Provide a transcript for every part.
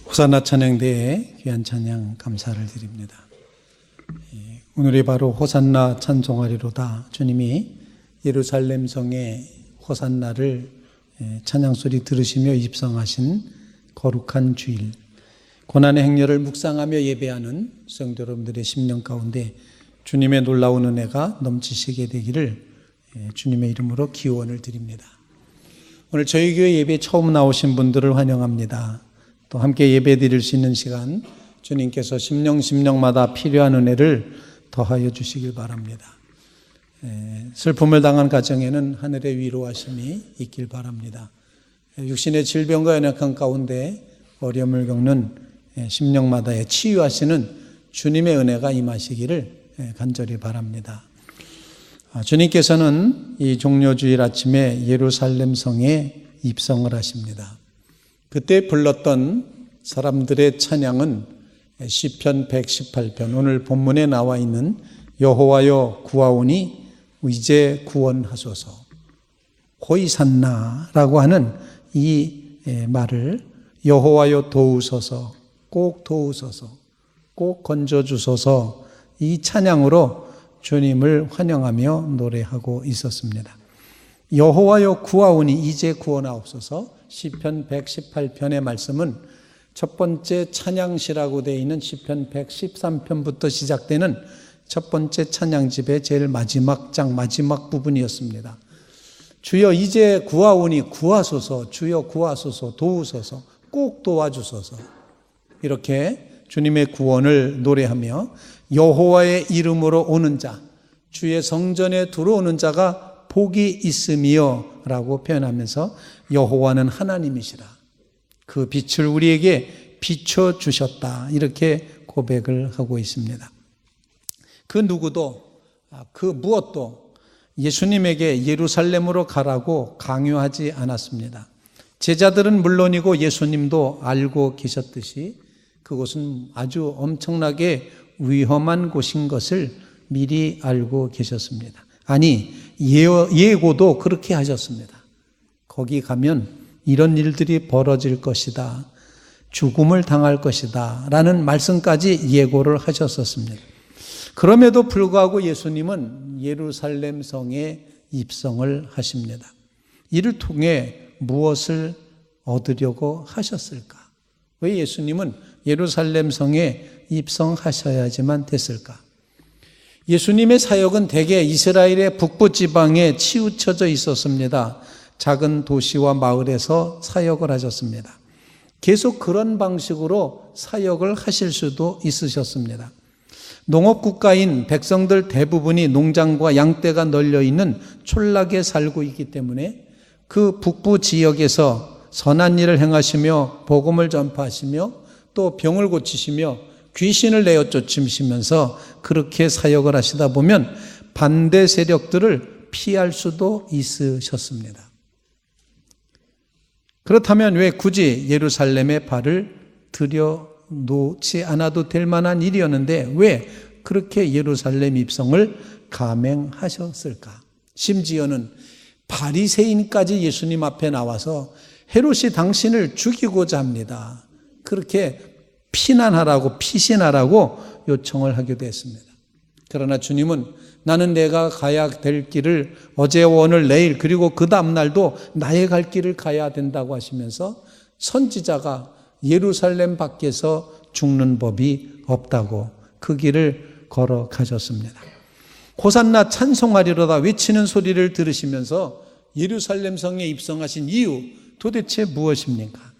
호산나 찬양대에 귀한 찬양 감사를 드립니다. 오늘이 바로 호산나 찬송하리로다. 주님이 예루살렘 성에 호산나를 찬양 소리 들으시며 입성하신 거룩한 주일, 고난의 행렬을 묵상하며 예배하는 성도 여러분들의 심령 가운데 주님의 놀라운 은혜가 넘치시게 되기를 주님의 이름으로 기원을 드립니다. 오늘 저희 교회 예배 처음 나오신 분들을 환영합니다. 또 함께 예배 드릴 수 있는 시간, 주님께서 심령마다 필요한 은혜를 더하여 주시길 바랍니다. 슬픔을 당한 가정에는 하늘의 위로하심이 있길 바랍니다. 육신의 질병과 연약한 가운데 어려움을 겪는 심령마다의 치유하시는 주님의 은혜가 임하시기를 간절히 바랍니다. 주님께서는 이 종료주일 아침에 예루살렘 성에 입성을 하십니다. 그때 불렀던 사람들의 찬양은 시편 118편, 오늘 본문에 나와 있는 여호와여 구하오니 이제 구원하소서, 호이산나라고 하는 이 말을 여호와여 도우소서, 꼭 도우소서, 꼭 건져주소서, 이 찬양으로 주님을 환영하며 노래하고 있었습니다. 여호와여 구하오니 이제 구원하옵소서. 시편 118편의 말씀은 첫 번째 찬양시라고 되어 있는 시편 113편부터 시작되는 첫 번째 찬양집의 제일 마지막 장, 마지막 부분이었습니다. 주여 이제 구하오니 구하소서, 주여 구하소서, 도우소서, 꼭 도와주소서. 이렇게 주님의 구원을 노래하며 여호와의 이름으로 오는 자, 주의 성전에 들어오는 자가 복이 있으며 라고 표현하면서 여호와는 하나님이시라, 그 빛을 우리에게 비춰주셨다, 이렇게 고백을 하고 있습니다. 그 누구도, 그 무엇도 예수님에게 예루살렘으로 가라고 강요하지 않았습니다. 제자들은 물론이고 예수님도 알고 계셨듯이 그곳은 아주 엄청나게 위험한 곳인 것을 미리 알고 계셨습니다. 아니, 예고도 그렇게 하셨습니다. 거기 가면 이런 일들이 벌어질 것이다, 죽음을 당할 것이다 라는 말씀까지 예고를 하셨었습니다. 그럼에도 불구하고 예수님은 예루살렘 성에 입성을 하십니다. 이를 통해 무엇을 얻으려고 하셨을까? 왜 예수님은 예루살렘 성에 입성하셔야지만 됐을까? 예수님의 사역은 대개 이스라엘의 북부 지방에 치우쳐져 있었습니다. 작은 도시와 마을에서 사역을 하셨습니다. 계속 그런 방식으로 사역을 하실 수도 있으셨습니다. 농업국가인 백성들 대부분이 농장과 양떼가 널려있는 촌락에 살고 있기 때문에 그 북부 지역에서 선한 일을 행하시며 복음을 전파하시며 또 병을 고치시며 귀신을 내어 쫓으시면서 그렇게 사역을 하시다 보면 반대 세력들을 피할 수도 있으셨습니다. 그렇다면 왜 굳이 예루살렘에 발을 들여놓지 않아도 될 만한 일이었는데 왜 그렇게 예루살렘 입성을 감행하셨을까? 심지어는 바리새인까지 예수님 앞에 나와서 헤롯이 당신을 죽이고자 합니다, 그렇게 피난하라고, 피신하라고 요청을 하기도 했습니다. 그러나 주님은 나는 내가 가야 될 길을 어제 오늘 내일 그리고 그 다음 날도 나의 갈 길을 가야 된다고 하시면서 선지자가 예루살렘 밖에서 죽는 법이 없다고 그 길을 걸어가셨습니다. 호산나 찬송하리로다 외치는 소리를 들으시면서 예루살렘 성에 입성하신 이유 도대체 무엇입니까?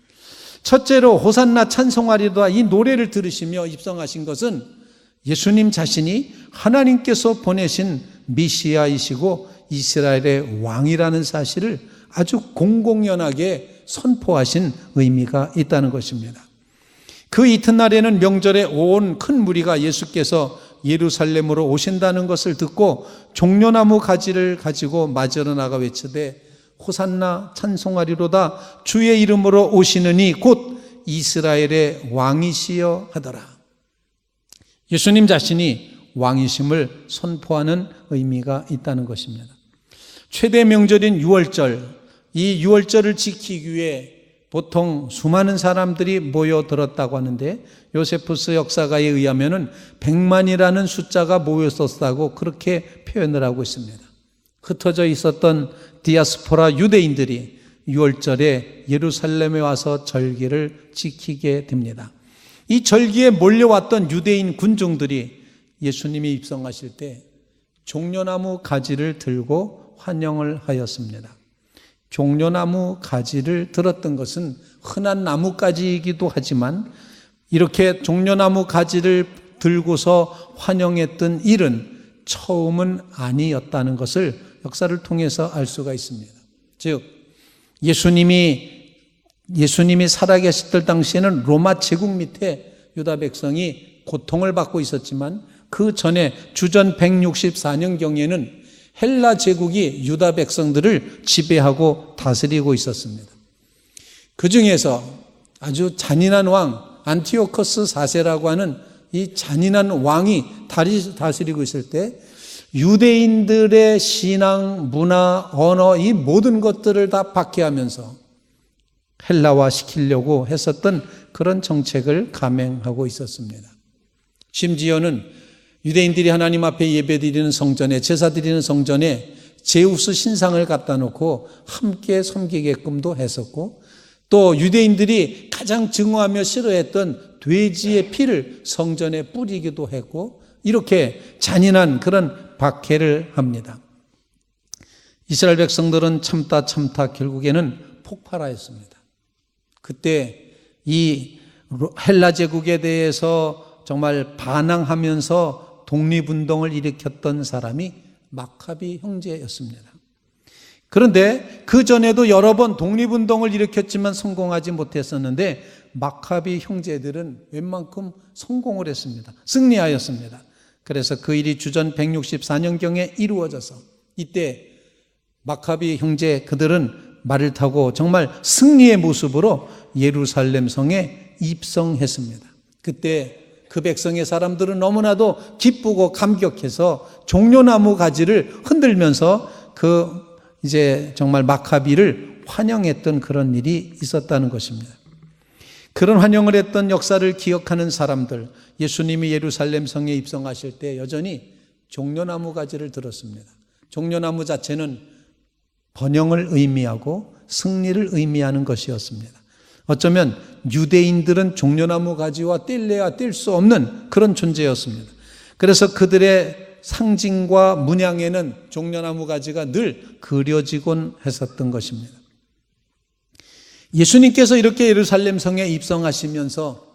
첫째로 호산나 찬송하리로다 이 노래를 들으시며 입성하신 것은 예수님 자신이 하나님께서 보내신 메시아이시고 이스라엘의 왕이라는 사실을 아주 공공연하게 선포하신 의미가 있다는 것입니다. 그 이튿날에는 명절에 온 큰 무리가 예수께서 예루살렘으로 오신다는 것을 듣고 종려나무 가지를 가지고 맞으러 나가 외치되 호산나 찬송하리로다, 주의 이름으로 오시느니 곧 이스라엘의 왕이시여 하더라. 예수님 자신이 왕이심을 선포하는 의미가 있다는 것입니다. 최대 명절인 유월절, 이 유월절을 지키기 위해 보통 수많은 사람들이 모여들었다고 하는데 요세푸스 역사가에 의하면은 100만이라는 숫자가 모였었다고 그렇게 표현을 하고 있습니다. 흩어져 있었던 디아스포라 유대인들이 6월절에 예루살렘에 와서 절기를 지키게 됩니다. 이 절기에 몰려왔던 유대인 군중들이 예수님이 입성하실 때 종려나무 가지를 들고 환영을 하였습니다. 종려나무 가지를 들었던 것은 흔한 나뭇가지이기도 하지만 이렇게 종려나무 가지를 들고서 환영했던 일은 처음은 아니었다는 것을 역사를 통해서 알 수가 있습니다. 즉 예수님이 살아계셨을 당시에는 로마 제국 밑에 유다 백성이 고통을 받고 있었지만 그 전에 주전 164년경에는 헬라 제국이 유다 백성들을 지배하고 다스리고 있었습니다. 그 중에서 아주 잔인한 왕 안티오커스 4세라고 하는 이 잔인한 왕이 다스리고 있을 때 유대인들의 신앙, 문화, 언어 이 모든 것들을 다 박해하면서 헬라화 시키려고 했었던 그런 정책을 감행하고 있었습니다. 심지어는 유대인들이 하나님 앞에 예배드리는 성전에, 제사드리는 성전에 제우스 신상을 갖다 놓고 함께 섬기게끔도 했었고, 또 유대인들이 가장 증오하며 싫어했던 돼지의 피를 성전에 뿌리기도 했고, 이렇게 잔인한 그런 박해를 합니다. 이스라엘 백성들은 참다 결국에는 폭발하였습니다. 그때 이 헬라 제국에 대해서 정말 반항하면서 독립운동을 일으켰던 사람이 마카비 형제였습니다. 그런데 그 전에도 여러 번 독립운동을 일으켰지만 성공하지 못했었는데 마카비 형제들은 웬만큼 성공을 했습니다. 승리하였습니다. 그래서 그 일이 주전 164년경에 이루어져서 이때 마카비 형제 그들은 말을 타고 정말 승리의 모습으로 예루살렘 성에 입성했습니다. 그때 그 백성의 사람들은 너무나도 기쁘고 감격해서 종려나무 가지를 흔들면서 이제 정말 마카비를 환영했던 그런 일이 있었다는 것입니다. 그런 환영을 했던 역사를 기억하는 사람들, 예수님이 예루살렘 성에 입성하실 때 여전히 종려나무 가지를 들었습니다. 종려나무 자체는 번영을 의미하고 승리를 의미하는 것이었습니다. 어쩌면 유대인들은 종려나무 가지와 뗄래야 뗄 수 없는 그런 존재였습니다. 그래서 그들의 상징과 문양에는 종려나무 가지가 늘 그려지곤 했었던 것입니다. 예수님께서 이렇게 예루살렘 성에 입성하시면서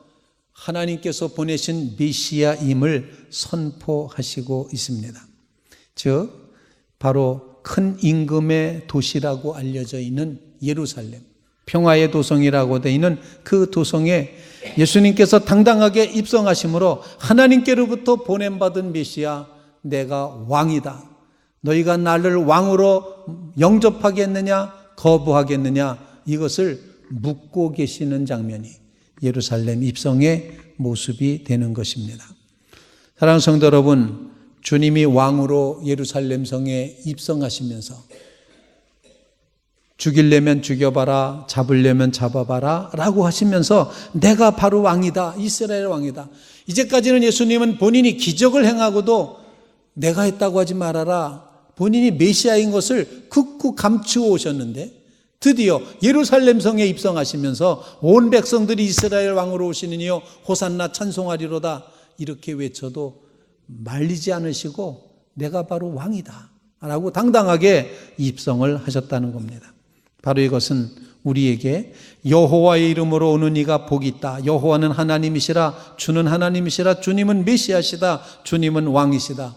하나님께서 보내신 메시아임을 선포하시고 있습니다. 즉 바로 큰 임금의 도시라고 알려져 있는 예루살렘, 평화의 도성이라고 되어 있는 그 도성에 예수님께서 당당하게 입성하심으로 하나님께로부터 보냄받은 메시아, 내가 왕이다. 너희가 나를 왕으로 영접하겠느냐 거부하겠느냐, 이것을 묻고 계시는 장면이 예루살렘 입성의 모습이 되는 것입니다. 사랑하는 성도 여러분, 주님이 왕으로 예루살렘 성에 입성하시면서 죽이려면 죽여봐라, 잡으려면 잡아봐라 라고 하시면서 내가 바로 왕이다, 이스라엘 왕이다. 이제까지는 예수님은 본인이 기적을 행하고도 내가 했다고 하지 말아라, 본인이 메시아인 것을 극구 감추어 오셨는데 드디어 예루살렘 성에 입성하시면서 온 백성들이 이스라엘 왕으로 오시는 이여 호산나 찬송하리로다 이렇게 외쳐도 말리지 않으시고 내가 바로 왕이다 라고 당당하게 입성을 하셨다는 겁니다. 바로 이것은 우리에게 여호와의 이름으로 오는 이가 복이 있다, 여호와는 하나님이시라, 주는 하나님이시라, 주님은 메시아시다, 주님은 왕이시다,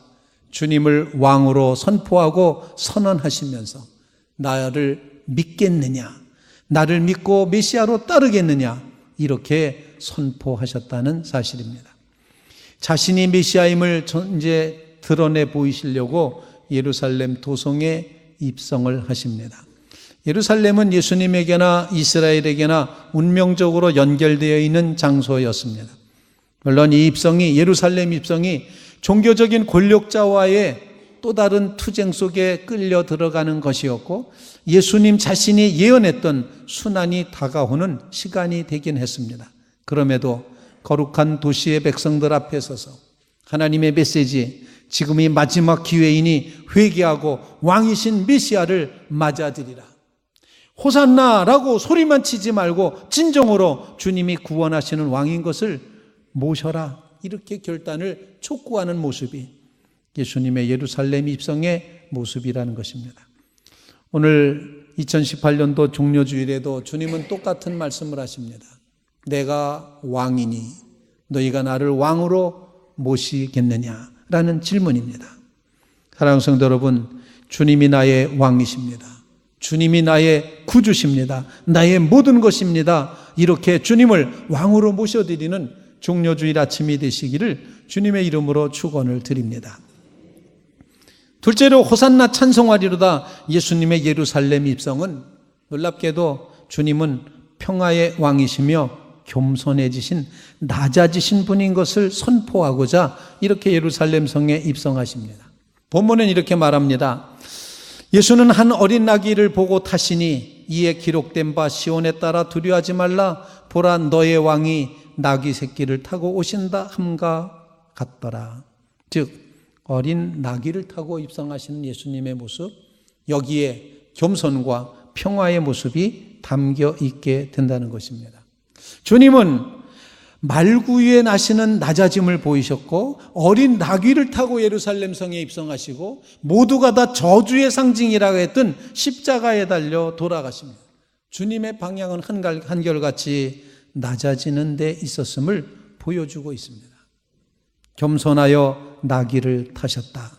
주님을 왕으로 선포하고 선언하시면서 나를 믿겠느냐, 나를 믿고 메시아로 따르겠느냐, 이렇게 선포하셨다는 사실입니다. 자신이 메시아임을 이제 드러내 보이시려고 예루살렘 도성에 입성을 하십니다. 예루살렘은 예수님에게나 이스라엘에게나 운명적으로 연결되어 있는 장소였습니다. 물론 이 입성이, 예루살렘 입성이 종교적인 권력자와의 또 다른 투쟁 속에 끌려 들어가는 것이었고 예수님 자신이 예언했던 순환이 다가오는 시간이 되긴 했습니다. 그럼에도 거룩한 도시의 백성들 앞에 서서 하나님의 메시지, 지금이 마지막 기회이니 회개하고 왕이신 메시아를 맞아들이라. 호산나라고 소리만 치지 말고 진정으로 주님이 구원하시는 왕인 것을 모셔라. 이렇게 결단을 촉구하는 모습이 예수님의 예루살렘 입성의 모습이라는 것입니다. 오늘 2018년도 종료주일에도 주님은 똑같은 말씀을 하십니다. 내가 왕이니 너희가 나를 왕으로 모시겠느냐라는 질문입니다. 사랑하는 성도 여러분, 주님이 나의 왕이십니다. 주님이 나의 구주십니다. 나의 모든 것입니다. 이렇게 주님을 왕으로 모셔드리는 종료주일 아침이 되시기를 주님의 이름으로 축원을 드립니다. 둘째로 호산나 찬송하리로다. 예수님의 예루살렘 입성은 놀랍게도 주님은 평화의 왕이시며 겸손해지신 낮아지신 분인 것을 선포하고자 이렇게 예루살렘 성에 입성하십니다. 본문은 이렇게 말합니다. 예수는 한 어린 나귀를 보고 타시니 이에 기록된 바 시온에 따라 두려워하지 말라. 보라 너의 왕이 나귀 새끼를 타고 오신다 함과 같더라. 즉 어린 나귀를 타고 입성하시는 예수님의 모습, 여기에 겸손과 평화의 모습이 담겨 있게 된다는 것입니다. 주님은 말구유에 나시는 낮아짐을 보이셨고 어린 나귀를 타고 예루살렘 성에 입성하시고 모두가 다 저주의 상징이라고 했던 십자가에 달려 돌아가십니다. 주님의 방향은 한결같이 낮아지는 데 있었음을 보여주고 있습니다. 겸손하여 나귀를 타셨다.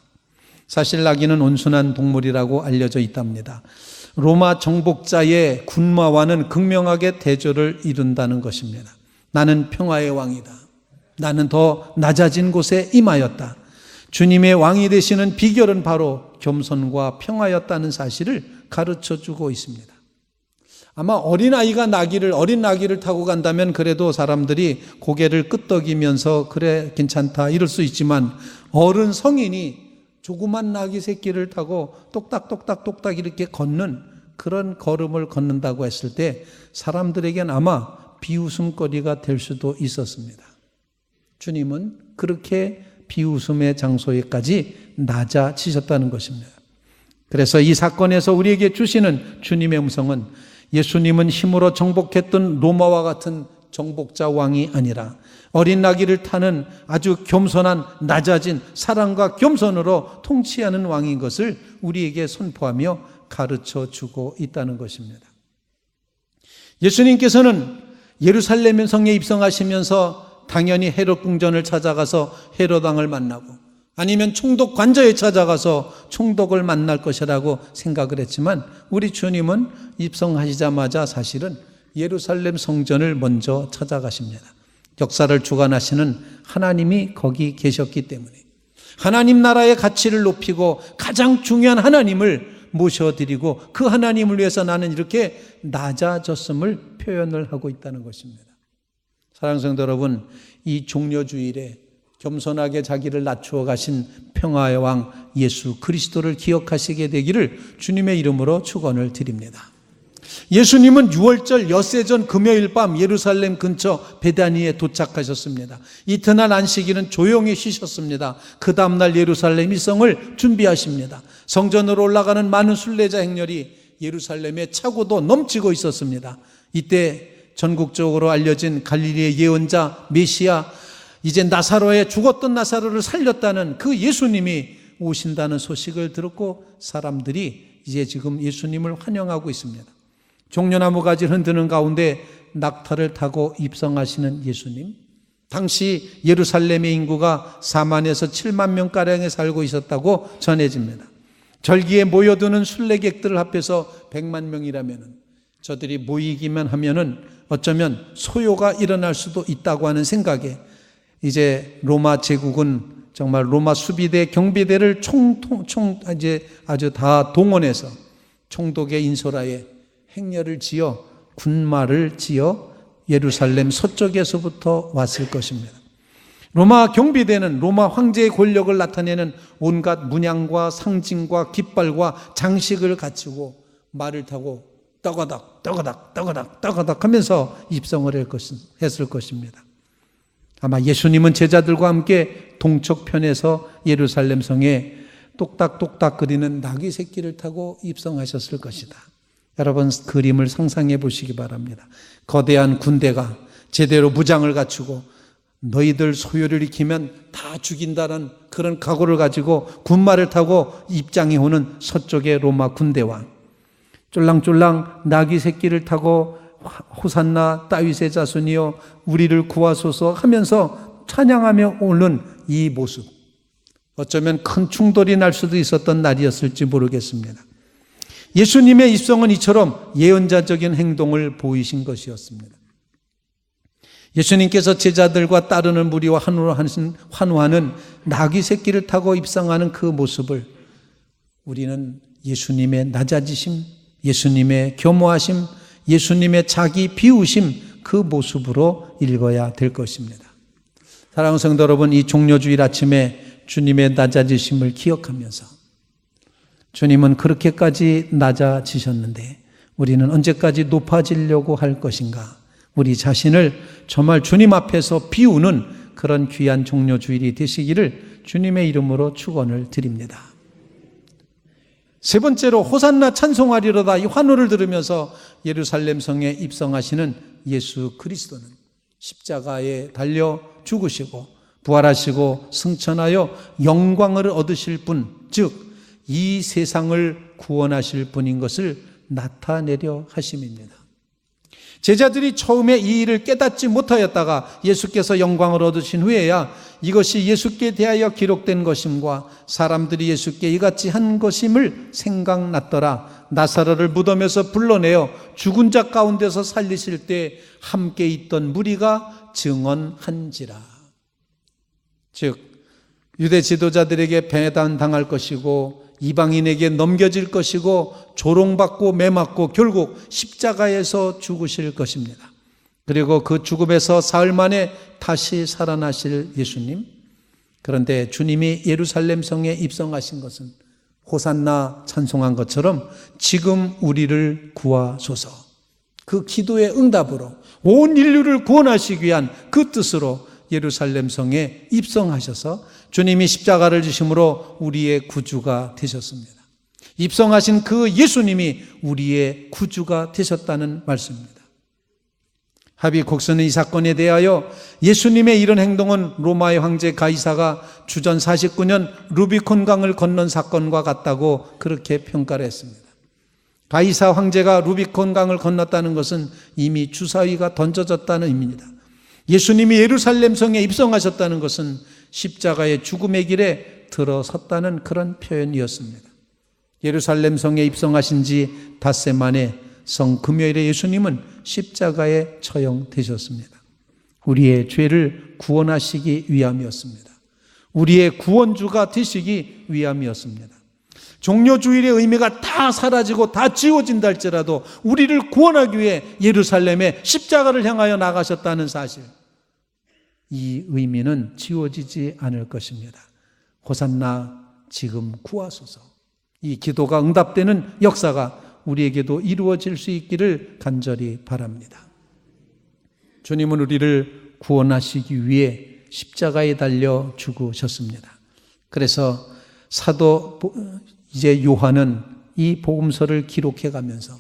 사실 나귀는 온순한 동물이라고 알려져 있답니다. 로마 정복자의 군마와는 극명하게 대조를 이룬다는 것입니다. 나는 평화의 왕이다. 나는 더 낮아진 곳에 임하였다. 주님의 왕이 되시는 비결은 바로 겸손과 평화였다는 사실을 가르쳐주고 있습니다. 아마 어린 나귀를 타고 간다면 그래도 사람들이 고개를 끄덕이면서 그래 괜찮다 이럴 수 있지만 어른 성인이 조그만 나귀 새끼를 타고 똑딱똑딱똑딱 이렇게 걷는 그런 걸음을 걷는다고 했을 때 사람들에겐 아마 비웃음거리가 될 수도 있었습니다. 주님은 그렇게 비웃음의 장소에까지 낮아지셨다는 것입니다. 그래서 이 사건에서 우리에게 주시는 주님의 음성은 예수님은 힘으로 정복했던 로마와 같은 정복자 왕이 아니라 어린 나귀를 타는 아주 겸손한 낮아진 사랑과 겸손으로 통치하는 왕인 것을 우리에게 선포하며 가르쳐 주고 있다는 것입니다. 예수님께서는 예루살렘 성에 입성하시면서 당연히 헤롯 궁전을 찾아가서 헤롯 왕을 만나고 아니면 총독 관저에 찾아가서 총독을 만날 것이라고 생각을 했지만 우리 주님은 입성하시자마자 사실은 예루살렘 성전을 먼저 찾아가십니다. 역사를 주관하시는 하나님이 거기 계셨기 때문에 하나님 나라의 가치를 높이고 가장 중요한 하나님을 모셔드리고 그 하나님을 위해서 나는 이렇게 낮아졌음을 표현을 하고 있다는 것입니다. 사랑하는 성도 여러분, 이 종료주일에 겸손하게 자기를 낮추어 가신 평화의 왕 예수 그리스도를 기억하시게 되기를 주님의 이름으로 축원을 드립니다. 예수님은 6월절 엿새 전 금요일 밤 예루살렘 근처 베다니에 도착하셨습니다. 이튿날 안식일은 조용히 쉬셨습니다. 그 다음날 예루살렘 입성을 준비하십니다. 성전으로 올라가는 많은 순례자 행렬이 예루살렘에 차고도 넘치고 있었습니다. 이때 전국적으로 알려진 갈릴리의 예언자 메시아, 이제 나사로의 죽었던 나사로를 살렸다는 그 예수님이 오신다는 소식을 들었고 사람들이 이제 지금 예수님을 환영하고 있습니다. 종려나무 가지를 흔드는 가운데 낙타를 타고 입성하시는 예수님. 당시 예루살렘의 인구가 4만에서 7만 명가량에 살고 있었다고 전해집니다. 절기에 모여드는 순례객들을 합해서 100만 명이라면 저들이 모이기만 하면은 어쩌면 소요가 일어날 수도 있다고 하는 생각에 이제 로마 제국은 정말 로마 수비대 경비대를 이제 아주 다 동원해서 총독의 인솔하에 행렬을 지어 군마를 지어 예루살렘 서쪽에서부터 왔을 것입니다. 로마 경비대는 로마 황제의 권력을 나타내는 온갖 문양과 상징과 깃발과 장식을 갖추고 말을 타고 떠거덕 떠거덕 떠거덕 떠거덕 하면서 입성을 했을 것입니다. 아마 예수님은 제자들과 함께 동쪽편에서 예루살렘 성에 똑딱똑딱 거리는 나귀 새끼를 타고 입성하셨을 것이다. 여러분, 그림을 상상해 보시기 바랍니다. 거대한 군대가 제대로 무장을 갖추고 너희들 소요를 익히면 다 죽인다는 그런 각오를 가지고 군마를 타고 입장해 오는 서쪽의 로마 군대와 쫄랑쫄랑 나귀 새끼를 타고 호산나 다윗의 자손이여 우리를 구하소서 하면서 찬양하며 오는 이 모습, 어쩌면 큰 충돌이 날 수도 있었던 날이었을지 모르겠습니다. 예수님의 입성은 이처럼 예언자적인 행동을 보이신 것이었습니다. 예수님께서 제자들과 따르는 무리와 환호하는 나귀 새끼를 타고 입성하는 그 모습을 우리는 예수님의 낮아지심, 예수님의 겸허하심, 예수님의 자기 비우심, 그 모습으로 읽어야 될 것입니다. 사랑하는 성도 여러분, 이 종료주일 아침에 주님의 낮아지심을 기억하면서 주님은 그렇게까지 낮아지셨는데 우리는 언제까지 높아지려고 할 것인가? 우리 자신을 정말 주님 앞에서 비우는 그런 귀한 종료주일이 되시기를 주님의 이름으로 축원을 드립니다. 세 번째로 호산나 찬송하리로다, 이 환호를 들으면서 예루살렘 성에 입성하시는 예수 그리스도는 십자가에 달려 죽으시고 부활하시고 승천하여 영광을 얻으실 분, 즉 이 세상을 구원하실 분인 것을 나타내려 하심입니다. 제자들이 처음에 이 일을 깨닫지 못하였다가 예수께서 영광을 얻으신 후에야 이것이 예수께 대하여 기록된 것임과 사람들이 예수께 이같이 한 것임을 생각났더라. 나사로를 무덤에서 불러내어 죽은 자 가운데서 살리실 때 함께 있던 무리가 증언한지라. 즉 유대 지도자들에게 배단당할 것이고 이방인에게 넘겨질 것이고 조롱받고 매맞고 결국 십자가에서 죽으실 것입니다. 그리고 그 죽음에서 사흘 만에 다시 살아나실 예수님. 그런데 주님이 예루살렘 성에 입성하신 것은 호산나 찬송한 것처럼 지금 우리를 구하소서, 그 기도의 응답으로 온 인류를 구원하시기 위한 그 뜻으로 예루살렘 성에 입성하셔서 주님이 십자가를 지심으로 우리의 구주가 되셨습니다. 입성하신 그 예수님이 우리의 구주가 되셨다는 말씀입니다. 하비 곡스는 이 사건에 대하여 예수님의 이런 행동은 로마의 황제 가이사가 주전 49년 루비콘 강을 건넌 사건과 같다고 그렇게 평가를 했습니다. 가이사 황제가 루비콘 강을 건넜다는 것은 이미 주사위가 던져졌다는 의미입니다. 예수님이 예루살렘 성에 입성하셨다는 것은 십자가의 죽음의 길에 들어섰다는 그런 표현이었습니다. 예루살렘 성에 입성하신 지 닷새 만에 성 금요일에 예수님은 십자가에 처형되셨습니다. 우리의 죄를 구원하시기 위함이었습니다. 우리의 구원주가 되시기 위함이었습니다. 종료주일의 의미가 다 사라지고 다 지워진다 할지라도 우리를 구원하기 위해 예루살렘에 십자가를 향하여 나가셨다는 사실, 이 의미는 지워지지 않을 것입니다. 호산나 지금 구하소서. 이 기도가 응답되는 역사가 우리에게도 이루어질 수 있기를 간절히 바랍니다. 주님은 우리를 구원하시기 위해 십자가에 달려 죽으셨습니다. 그래서 사도 이제 요한은 이 복음서를 기록해 가면서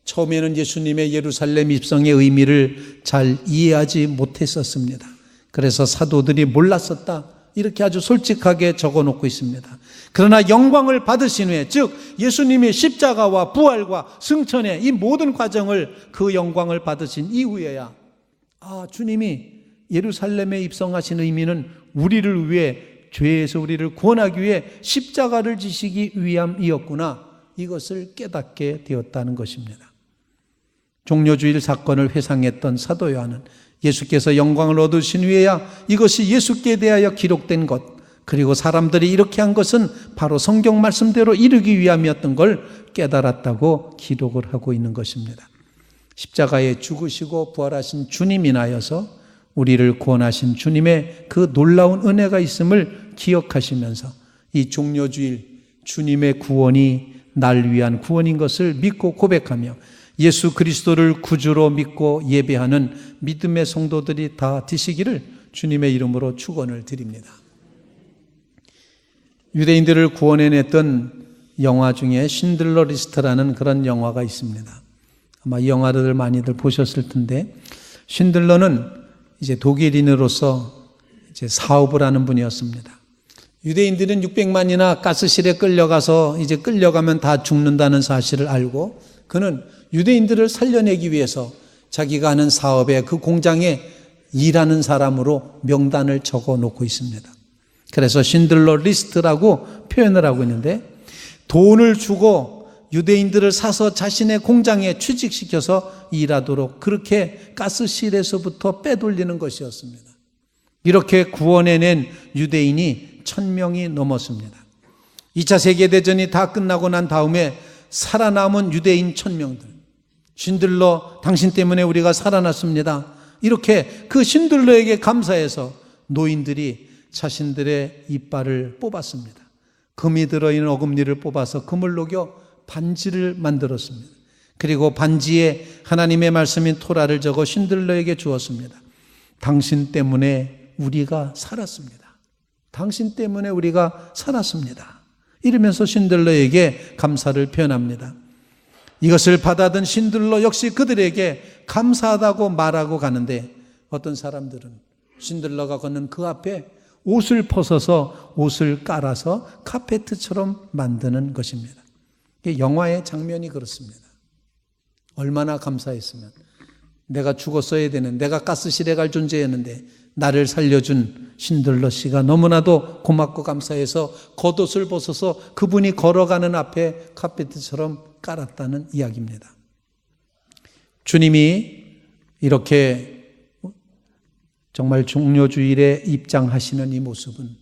처음에는 예수님의 예루살렘 입성의 의미를 잘 이해하지 못했었습니다. 그래서 사도들이 몰랐었다, 이렇게 아주 솔직하게 적어놓고 있습니다. 그러나 영광을 받으신 후에, 즉 예수님이 십자가와 부활과 승천의 이 모든 과정을, 그 영광을 받으신 이후에야 주님이 예루살렘에 입성하신 의미는 우리를 위해, 죄에서 우리를 구원하기 위해 십자가를 지시기 위함이었구나, 이것을 깨닫게 되었다는 것입니다. 종료주일 사건을 회상했던 사도 요한은 예수께서 영광을 얻으신 후에야 이것이 예수께 대하여 기록된 것, 그리고 사람들이 이렇게 한 것은 바로 성경 말씀대로 이루기 위함이었던 걸 깨달았다고 기록을 하고 있는 것입니다. 십자가에 죽으시고 부활하신 주님 인하여서 우리를 구원하신 주님의 그 놀라운 은혜가 있음을 기억하시면서 이 종려주일 주님의 구원이 날 위한 구원인 것을 믿고 고백하며 예수 그리스도를 구주로 믿고 예배하는 믿음의 성도들이 다 되시기를 주님의 이름으로 축원을 드립니다. 유대인들을 구원해냈던 영화 중에 신들러 리스트라는 그런 영화가 있습니다. 아마 이 영화를 많이들 보셨을 텐데, 신들러는 이제 독일인으로서 이제 사업을 하는 분이었습니다. 유대인들은 600만이나 가스실에 끌려가서 이제 끌려가면 다 죽는다는 사실을 알고, 그는 유대인들을 살려내기 위해서 자기가 하는 사업에 그 공장에 일하는 사람으로 명단을 적어 놓고 있습니다. 그래서 신들러 리스트라고 표현을 하고 있는데, 돈을 주고 유대인들을 사서 자신의 공장에 취직시켜서 일하도록 그렇게 가스실에서부터 빼돌리는 것이었습니다. 이렇게 구원해낸 유대인이 1000명이 넘었습니다. 2차 세계대전이 다 끝나고 난 다음에 살아남은 유대인 1000명들, 신들러 당신 때문에 우리가 살아났습니다. 이렇게 그 신들러에게 감사해서 노인들이 자신들의 이빨을 뽑았습니다. 금이 들어있는 어금니를 뽑아서 금을 녹여 반지를 만들었습니다. 그리고 반지에 하나님의 말씀인 토라를 적어 신들러에게 주었습니다. 당신 때문에 우리가 살았습니다. 당신 때문에 우리가 살았습니다. 이러면서 신들러에게 감사를 표현합니다. 이것을 받아든 신들러 역시 그들에게 감사하다고 말하고 가는데, 어떤 사람들은 신들러가 걷는 그 앞에 옷을 벗어서 옷을 깔아서 카페트처럼 만드는 것입니다. 영화의 장면이 그렇습니다. 얼마나 감사했으면, 내가 죽었어야 되는, 내가 가스실에 갈 존재였는데 나를 살려준 신들러 씨가 너무나도 고맙고 감사해서 겉옷을 벗어서 그분이 걸어가는 앞에 카페트처럼 깔았다는 이야기입니다. 주님이 이렇게 정말 종려주일에 입장하시는 이 모습은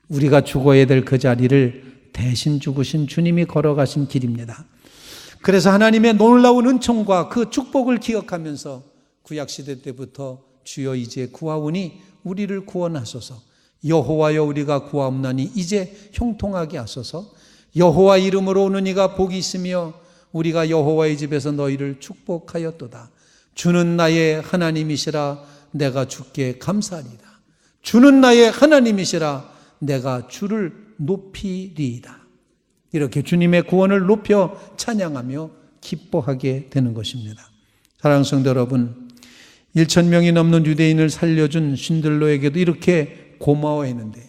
우리가 죽어야 될 그 자리를 대신 죽으신 주님이 걸어가신 길입니다. 그래서 하나님의 놀라운 은총과 그 축복을 기억하면서 구약시대 때부터 주여 이제 구하오니 우리를 구원하소서, 여호와여 우리가 구하옵나니 이제 형통하게 하소서, 여호와 이름으로 오는 이가 복이 있으며 우리가 여호와의 집에서 너희를 축복하였도다. 주는 나의 하나님이시라 내가 주께 감사하리이다. 주는 나의 하나님이시라 내가 주를 높이리이다. 이렇게 주님의 구원을 높여 찬양하며 기뻐하게 되는 것입니다. 사랑하는 성도 여러분, 1000명이 넘는 유대인을 살려준 신들러에게도 이렇게 고마워했는데,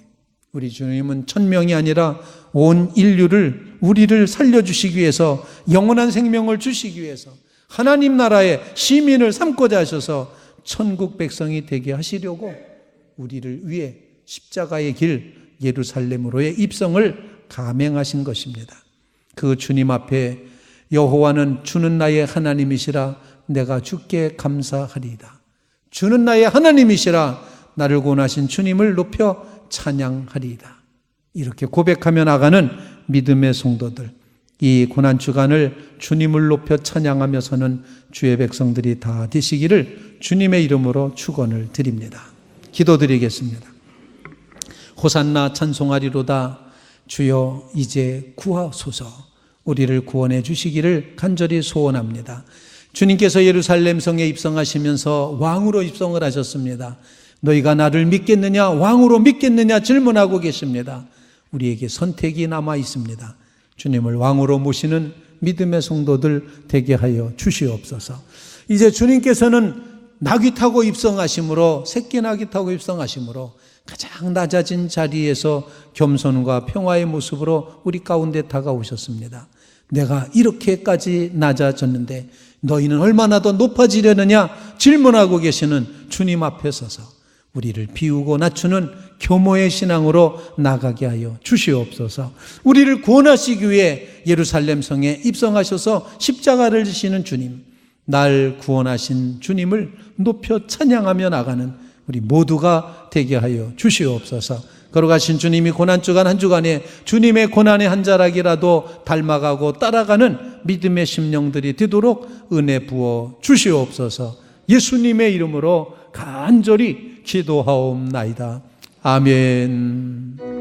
우리 주님은 1000명이 아니라 온 인류를, 우리를 살려주시기 위해서, 영원한 생명을 주시기 위해서 하나님 나라의 시민을 삼고자 하셔서 천국 백성이 되게 하시려고 우리를 위해 십자가의 길 예루살렘으로의 입성을 감행하신 것입니다. 그 주님 앞에 여호와는 주는 나의 하나님이시라 내가 주께 감사하리이다. 주는 나의 하나님이시라 나를 구원하신 주님을 높여 찬양하리이다. 이렇게 고백하며 나가는 믿음의 성도들, 이 고난주간을 주님을 높여 찬양하며서는 주의 백성들이 다 되시기를 주님의 이름으로 축원을 드립니다. 기도드리겠습니다. 호산나 찬송하리로다. 주여 이제 구하소서. 우리를 구원해 주시기를 간절히 소원합니다. 주님께서 예루살렘 성에 입성하시면서 왕으로 입성을 하셨습니다. 너희가 나를 믿겠느냐, 왕으로 믿겠느냐 질문하고 계십니다. 우리에게 선택이 남아 있습니다. 주님을 왕으로 모시는 믿음의 성도들 되게 하여 주시옵소서. 이제 주님께서는 나귀 타고 입성하심으로, 새끼 나귀 타고 입성하심으로 가장 낮아진 자리에서 겸손과 평화의 모습으로 우리 가운데 다가오셨습니다. 내가 이렇게까지 낮아졌는데 너희는 얼마나 더 높아지려느냐 질문하고 계시는 주님 앞에 서서 우리를 비우고 낮추는 교모의 신앙으로 나가게 하여 주시옵소서. 우리를 구원하시기 위해 예루살렘 성에 입성하셔서 십자가를 지시는 주님, 날 구원하신 주님을 높여 찬양하며 나가는 우리 모두가 되게 하여 주시옵소서. 걸어가신 주님이 고난주간 한 주간에 주님의 고난의 한 자락이라도 닮아가고 따라가는 믿음의 심령들이 되도록 은혜 부어 주시옵소서. 예수님의 이름으로 간절히 기도하옵나이다. 아멘.